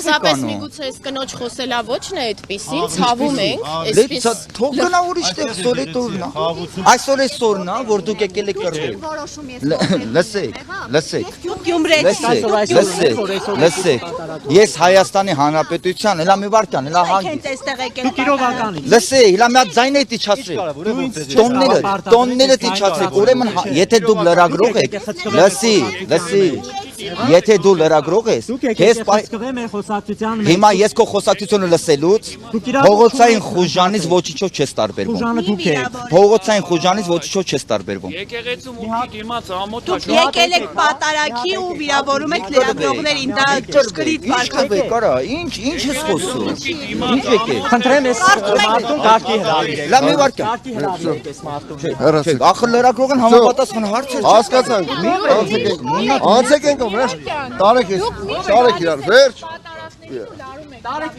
Պարզապես միգուցե այս կնոջ խոսելա ոչն է այդպիսին, ցավում ենք, այսպես թող գնա ուրիշ տեղ սորետորնա։ Այսօր է սորնա, որ դուք եկել եք կռվել։ Լսեք։ Ես Հայաստանի Հանրապետության, հələ մի վարքան, հələ հանգիստ։ Լսեք, հələ մի հատ ձայն եք իջացրեք։ Տոնները իջացրեք։ Ուրեմն եթե դուք լրագրող եք, լսի։ Եթե դու լրագրող ես, հիմա ես քո խոսակցությունը լսելուց փողոցային խուժանից ոչինչով չես տարբերվում։ Փողոցային խուժանից ոչինչով չես տարբերվում։ Եկեղեցու մուտքի դիմաց ամոթա Եկել եք պատարագի ու վիրավորում եք լրագրողներին, դա ճշգրիտ վարքագիծ։ Կարա, ինչ ես խոսում։ Ինչ եկեք։ Խնդրեմ ես մարդուն կարգի հրավիրեք։ Լավ մի վարքան։ Ախր լրագրողն համապատասխան հարց է։ Հասկացանք։ Անցեք ենք ամեն։ Տարեք իրար, վերջ։ Տարեք։